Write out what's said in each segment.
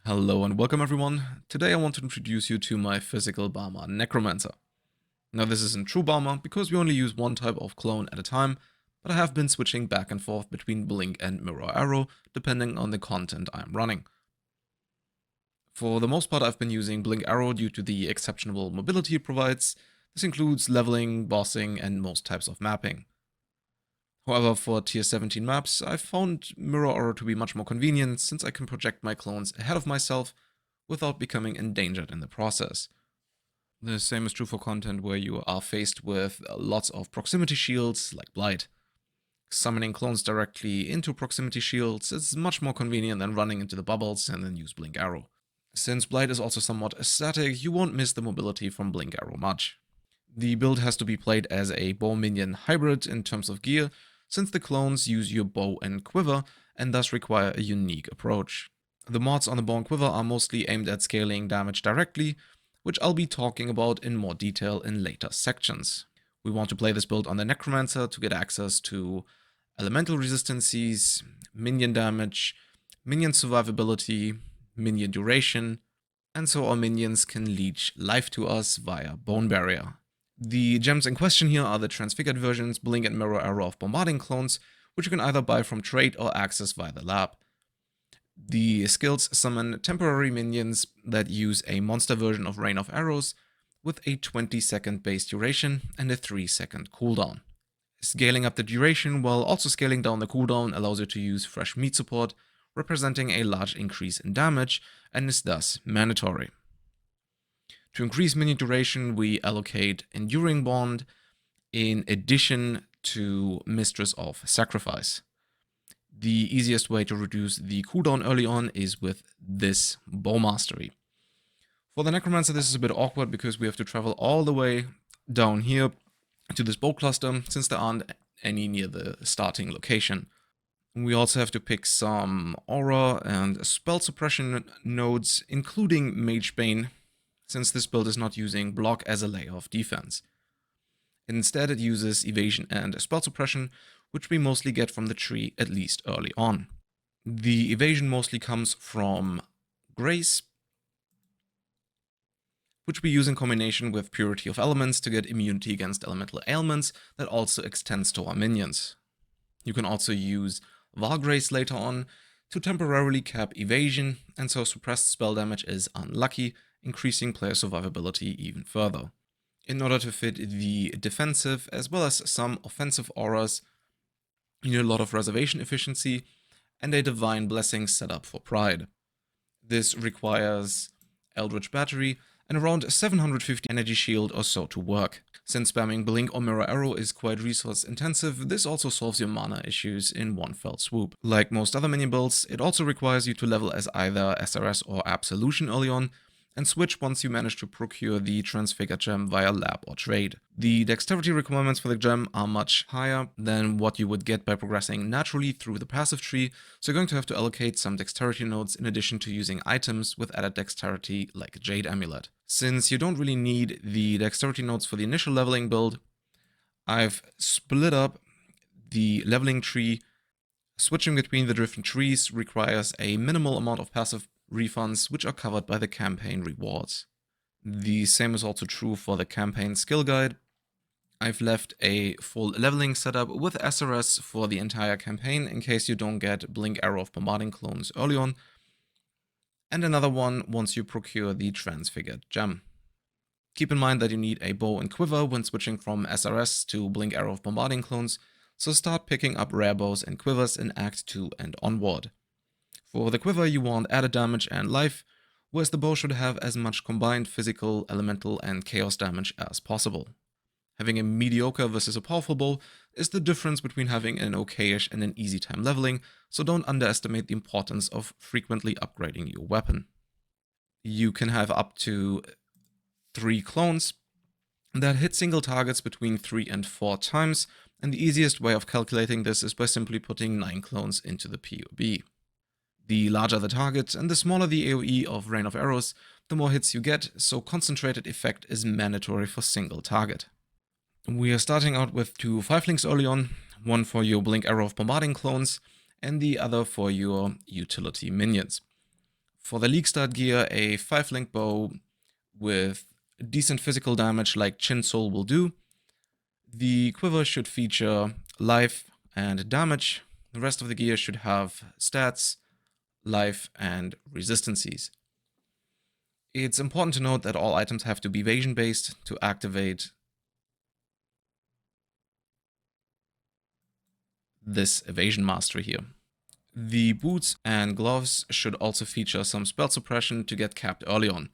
Hello and welcome everyone. Today I want to introduce you to my physical BaMa Necromancer. Now this isn't true BaMa because we only use one type of clone at a time, but I have been switching back and forth between Blink and Mirror Arrow depending on the content I'm running. For the most part I've been using Blink Arrow due to the exceptional mobility it provides. This includes leveling, bossing and most types of mapping. However, for tier 17 maps, I've found Mirror Arrow to be much more convenient since I can project my clones ahead of myself without becoming endangered in the process. The same is true for content where you are faced with lots of proximity shields like Blight. Summoning clones directly into proximity shields is much more convenient than running into the bubbles and then use Blink Arrow. Since Blight is also somewhat static, you won't miss the mobility from Blink Arrow much. The build has to be played as a bow-minion hybrid in terms of gear, since the clones use your bow and quiver and thus require a unique approach. The mods on the bow and quiver are mostly aimed at scaling damage directly, which I'll be talking about in more detail in later sections. We want to play this build on the Necromancer to get access to elemental resistances, minion damage, minion survivability, minion duration, and so our minions can leech life to us via Bone Barrier. The gems in question here are the transfigured versions, Blink and Mirror Arrow of bombarding clones, which you can either buy from trade or access via the lab. The skills summon temporary minions that use a monster version of Rain of Arrows with a 20-second base duration and a 3-second cooldown. Scaling up the duration while also scaling down the cooldown allows you to use fresh meat support, representing a large increase in damage and is thus mandatory. To increase minion duration, we allocate Enduring Bond in addition to Mistress of Sacrifice. The easiest way to reduce the cooldown early on is with this Bow Mastery. For the Necromancer, this is a bit awkward because we have to travel all the way down here to this bow cluster since there aren't any near the starting location. We also have to pick some aura and spell suppression nodes, including Magebane, since this build is not using block as a layer of defense. Instead, it uses evasion and spell suppression, which we mostly get from the tree, at least early on. The evasion mostly comes from Grace, which we use in combination with Purity of Elements to get immunity against elemental ailments that also extends to our minions. You can also use Valgrace later on to temporarily cap evasion, and so suppressed spell damage is unlucky, increasing player survivability even further. In order to fit the defensive as well as some offensive auras, you need a lot of reservation efficiency and a Divine Blessing setup for Pride. This requires Eldritch Battery and around 750 energy shield or so to work. Since spamming Blink or Mirror Arrow is quite resource intensive, this also solves your mana issues in one fell swoop. Like most other minion builds, it also requires you to level as either SRS or Absolution early on, and switch once you manage to procure the Transfigured gem via lab or trade. The dexterity requirements for the gem are much higher than what you would get by progressing naturally through the passive tree, so you're going to have to allocate some dexterity nodes in addition to using items with added dexterity like Jade Amulet. Since you don't really need the dexterity nodes for the initial leveling build, I've split up the leveling tree. Switching between the different trees requires a minimal amount of passive refunds, which are covered by the campaign rewards. The same is also true for the campaign skill guide. I've left a full leveling setup with SRS for the entire campaign in case you don't get Blink Arrow of bombarding clones early on, and another one once you procure the Transfigured gem. Keep in mind that you need a bow and quiver when switching from SRS to Blink Arrow of bombarding clones, so start picking up rare bows and quivers in Act 2 and onward. For the quiver you want added damage and life, whereas the bow should have as much combined physical, elemental and chaos damage as possible. Having a mediocre versus a powerful bow is the difference between having an okayish and an easy time leveling, so don't underestimate the importance of frequently upgrading your weapon. You can have up to 3 clones that hit single targets between 3 and 4 times, and the easiest way of calculating this is by simply putting 9 clones into the PoE. The larger the target and the smaller the AoE of Rain of Arrows, the more hits you get, so concentrated effect is mandatory for single target. We are starting out with 2 5-links early on, one for your Blink Arrow of bombarding clones and the other for your utility minions. For the Leek start gear, a 5-link bow with decent physical damage like Chin Soul will do. The quiver should feature life and damage. The rest of the gear should have stats, life, and resistances. It's important to note that all items have to be evasion based to activate this evasion mastery here. The boots and gloves should also feature some spell suppression to get capped early on.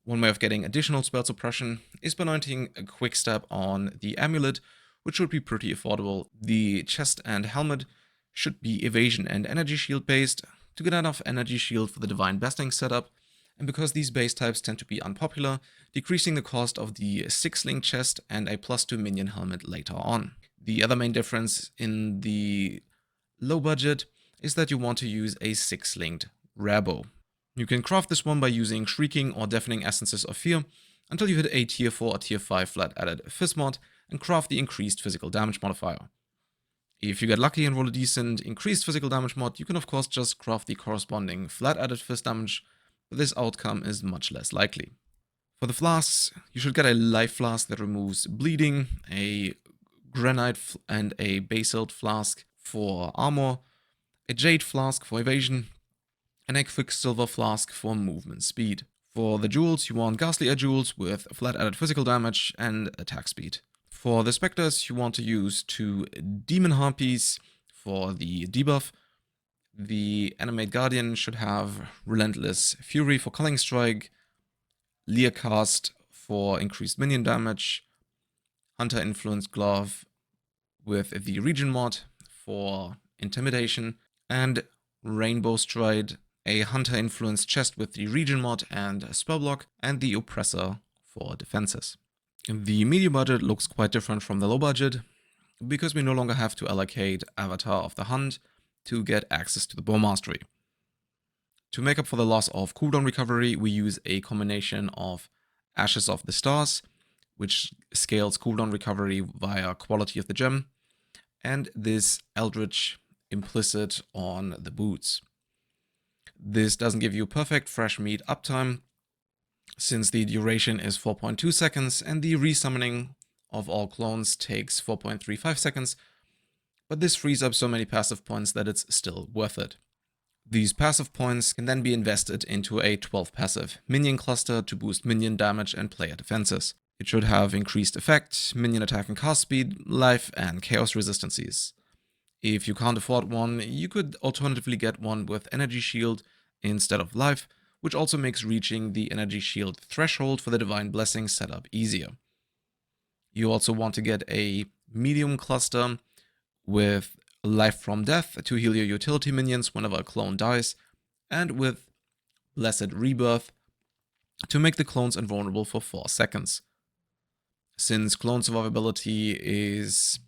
One way of getting additional spell suppression is by anointing a quick step on the amulet, which should be pretty affordable. The chest and helmet should be evasion and energy shield based to get enough energy shield for the divine besting setup, and because these base types tend to be unpopular, decreasing the cost of the 6-link chest and a +2 minion helmet later on. The other main difference in the low budget is that you want to use a 6-linked rabo. You can craft this one by using Shrieking or Deafening Essences of Fear until you hit a tier 4 or tier 5 flat added Fizz mod and craft the increased physical damage modifier. If you get lucky and roll a decent increased physical damage mod, you can of course just craft the corresponding flat added Fizz damage, but this outcome is much less likely. For the flasks, you should get a life flask that removes bleeding, a granite and a basalt flask for armor, a jade flask for evasion, and a quicksilver flask for movement speed. For the jewels, you want ghastly air jewels with flat added physical damage and attack speed. For the specters, you want to use 2 demon harpies for the debuff. The animate guardian should have relentless fury for culling strike, leer cast for increased minion damage, hunter influence glove with the region mod for intimidation, and rainbow stride, a hunter influence chest with the region mod and spell block, and the oppressor for defenses. The medium budget looks quite different from the low budget because we no longer have to allocate Avatar of the Hunt to get access to the bow mastery. To make up for the loss of cooldown recovery, we use a combination of Ashes of the Stars, which scales cooldown recovery via quality of the gem, and this Eldritch implicit on the boots. This doesn't give you perfect fresh meat uptime, since the duration is 4.2 seconds and the resummoning of all clones takes 4.35 seconds, but this frees up so many passive points that it's still worth it. These passive points can then be invested into a 12 passive minion cluster to boost minion damage and player defenses. It should have increased effect, minion attack and cast speed, life, and chaos resistances. If you can't afford one, you could alternatively get one with energy shield instead of life, which also makes reaching the energy shield threshold for the divine blessing setup easier. You also want to get a medium cluster with life from death to heal your utility minions whenever a clone dies, and with blessed rebirth to make the clones invulnerable for 4 seconds. Since clone survivability is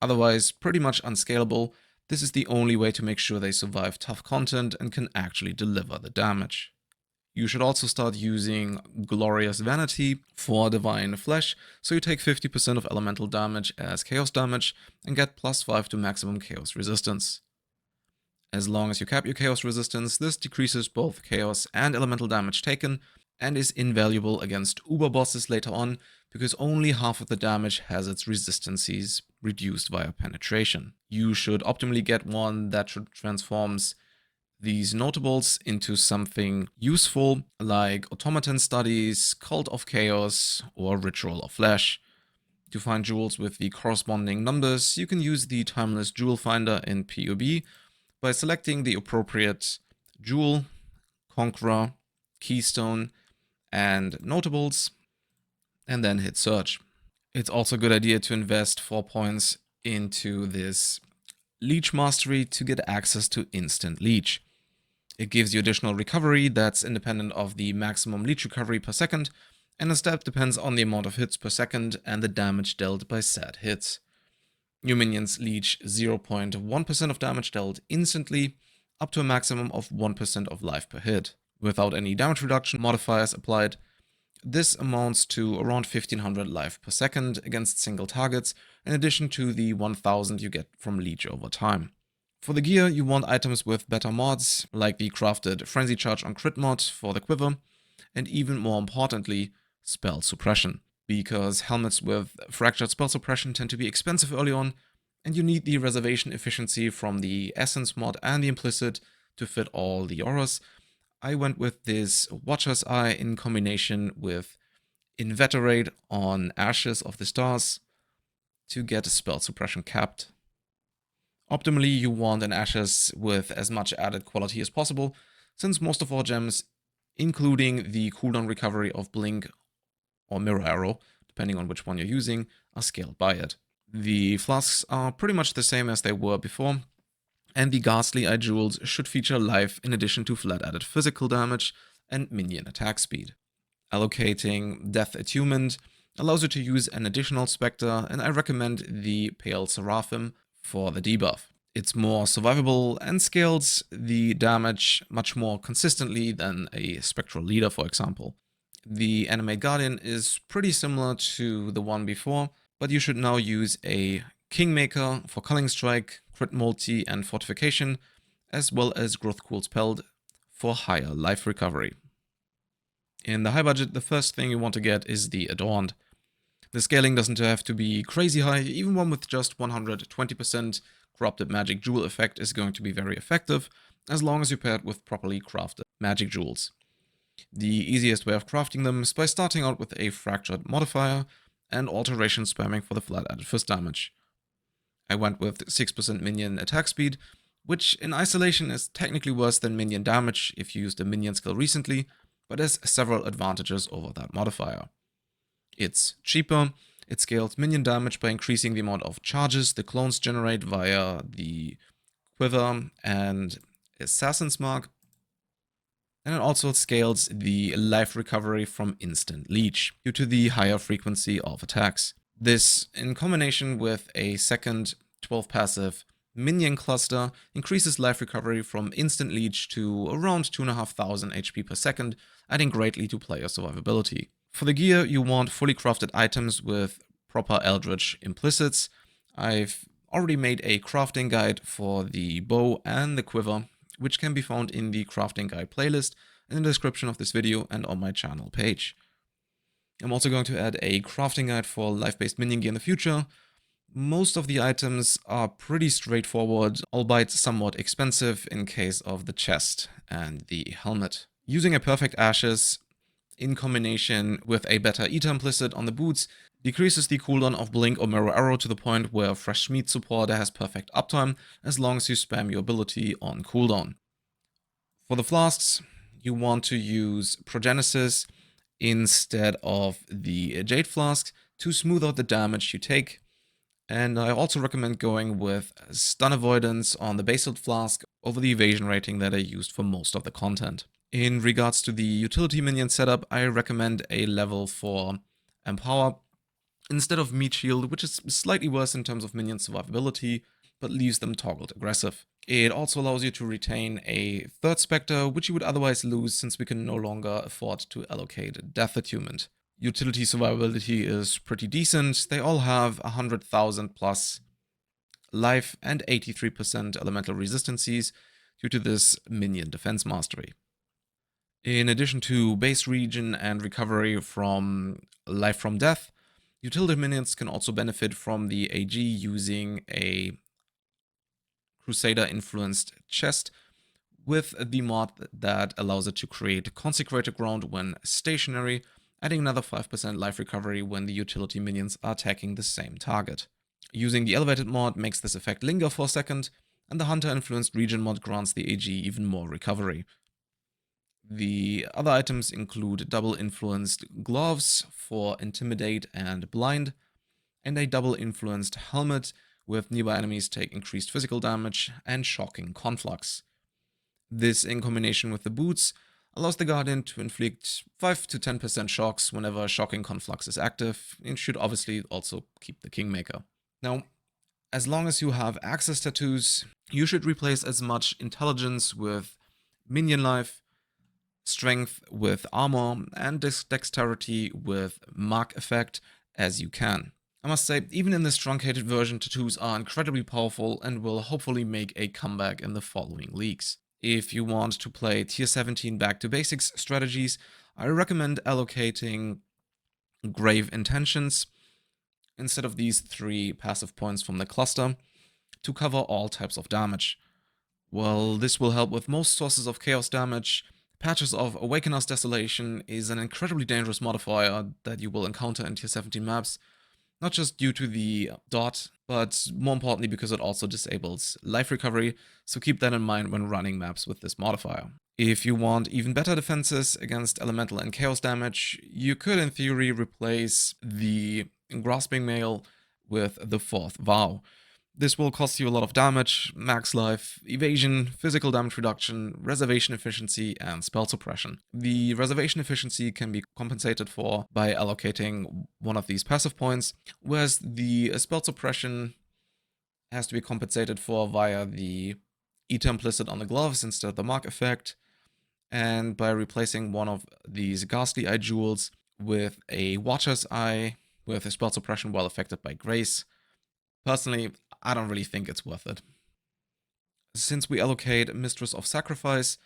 otherwise pretty much unscalable, this is the only way to make sure they survive tough content and can actually deliver the damage. You should also start using Glorious Vanity for Divine Flesh, so you take 50% of elemental damage as chaos damage and get +5 to maximum chaos resistance. As long as you cap your chaos resistance, this decreases both chaos and elemental damage taken and is invaluable against uber bosses later on because only half of the damage has its resistances reduced via penetration. You should optimally get one that transforms these notables into something useful like Automaton Studies, Cult of Chaos, or Ritual of Flesh. To find jewels with the corresponding numbers, you can use the Timeless Jewel Finder in PoE by selecting the appropriate jewel, conqueror, keystone, and notables, and then hit search. It's also a good idea to invest 4 points into this Leech mastery to get access to instant Leech. It gives you additional recovery that's independent of the maximum Leech recovery per second, and the step depends on the amount of hits per second and the damage dealt by said hits. New minions leech 0.1% of damage dealt instantly, up to a maximum of 1% of life per hit. Without any damage reduction modifiers applied, this amounts to around 1500 life per second against single targets, in addition to the 1000 you get from Leech over time. For the gear, you want items with better mods, like the crafted Frenzy Charge on Crit mod for the quiver, and even more importantly, spell suppression. Because helmets with fractured spell suppression tend to be expensive early on, and you need the reservation efficiency from the Essence mod and the Implicit to fit all the auras. I went with this Watcher's Eye in combination with Inveterate on Ashes of the Stars to get spell suppression capped. Optimally, you want an Ashes with as much added quality as possible, since most of our gems, including the cooldown recovery of Blink or Mirror Arrow, depending on which one you're using, are scaled by it. The flasks are pretty much the same as they were before, and the Ghastly Eye Jewels should feature life in addition to flat added physical damage and minion attack speed. Allocating Death Attunement allows you to use an additional Spectre, and I recommend the Pale Seraphim for the debuff. It's more survivable and scales the damage much more consistently than a Spectral Leader, for example. The Animate Guardian is pretty similar to the one before, but you should now use a Kingmaker for Culling Strike, Crit Multi, and Fortification, as well as Growth Cool Spelled for higher life recovery. In the high budget, the first thing you want to get is the Adorned. The scaling doesn't have to be crazy high, even one with just 120% Corrupted Magic Jewel effect is going to be very effective, as long as you pair it with properly crafted Magic Jewels. The easiest way of crafting them is by starting out with a Fractured modifier and alteration spamming for the flat added fist damage. I went with 6% minion attack speed, which in isolation is technically worse than minion damage if you used a minion skill recently, but has several advantages over that modifier. It's cheaper, it scales minion damage by increasing the amount of charges the clones generate via the quiver and Assassin's Mark, and it also scales the life recovery from instant Leech due to the higher frequency of attacks. This, in combination with a second 12 passive Minion cluster, increases life recovery from instant Leech to around 2,500 HP per second, adding greatly to player survivability. For the gear, you want fully crafted items with proper Eldritch implicits. I've already made a crafting guide for the bow and the quiver, which can be found in the crafting guide playlist in the description of this video and on my channel page. I'm also going to add a crafting guide for life-based minion gear in the future. Most of the items are pretty straightforward, albeit somewhat expensive in case of the chest and the helmet. Using a perfect Ashes in combination with a better Eater implicit on the boots decreases the cooldown of Blink or Mirror Arrow to the point where Fresh Meat support has perfect uptime as long as you spam your ability on cooldown. For the flasks, you want to use Progenesis instead of the Jade Flask to smooth out the damage you take. And I also recommend going with Stun Avoidance on the Basalt Flask over the evasion rating that I used for most of the content. In regards to the utility minion setup, I recommend a level for Empower instead of Meat Shield, which is slightly worse in terms of minion survivability, but leaves them toggled aggressive. It also allows you to retain a third Spectre, which you would otherwise lose since we can no longer afford to allocate Death Attunement. Utility survivability is pretty decent. They all have 100,000 plus life and 83% elemental resistances due to this minion defense mastery. In addition to base regen and recovery from life from death, utility minions can also benefit from the AG using a Crusader influenced chest with the mod that allows it to create Consecrated Ground when stationary, adding another 5% life recovery when the utility minions are attacking the same target. Using the elevated mod makes this effect linger for a second, and the Hunter influenced regen mod grants the AG even more recovery. The other items include double influenced gloves for Intimidate and Blind, and a double influenced helmet with nearby enemies take increased physical damage and shocking conflux. This, in combination with the boots, allows the Guardian to inflict 5 to 10% shocks whenever shocking conflux is active, and should obviously also keep the Kingmaker. Now, as long as you have access tattoos, you should replace as much intelligence with minion life, strength with armor, and dexterity with mark effect as you can. I must say, even in this truncated version, tattoos are incredibly powerful and will hopefully make a comeback in the following leagues. If you want to play tier 17 back to basics strategies, I recommend allocating Grave Intentions instead of these 3 passive points from the cluster to cover all types of damage. Well, this will help with most sources of chaos damage. Patches of Awakener's Desolation is an incredibly dangerous modifier that you will encounter in tier 17 maps, not just due to the dot, but more importantly because it also disables life recovery, so keep that in mind when running maps with this modifier. If you want even better defenses against elemental and chaos damage, you could in theory replace the Grasping Mail with the 4th Vow. This will cost you a lot of damage, max life, evasion, physical damage reduction, reservation efficiency, and spell suppression. The reservation efficiency can be compensated for by allocating one of these passive points, whereas the spell suppression has to be compensated for via the Ether implicit on the gloves instead of the mark effect, and by replacing one of these Ghastly Eye jewels with a Watcher's Eye with a spell suppression while affected by Grace. Personally, I don't really think it's worth it. Since we allocate Mistress of Sacrifice,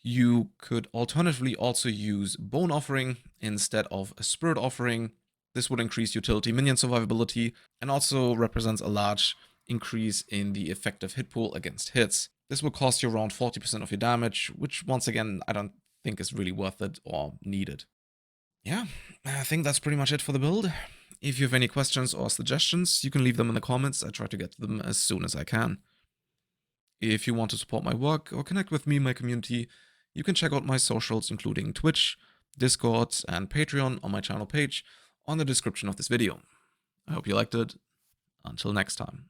you could alternatively also use Bone Offering instead of a Spirit Offering. This would increase utility minion survivability and also represents a large increase in the effective hit pool against hits. This will cost you around 40% of your damage, which once again I don't think is really worth it or needed. Yeah, I think that's pretty much it for the build. If you have any questions or suggestions, you can leave them in the comments. I try to get to them as soon as I can. If you want to support my work or connect with me and my community, you can check out my socials including Twitch, Discord, and Patreon on my channel page on the description of this video. I hope you liked it. Until next time.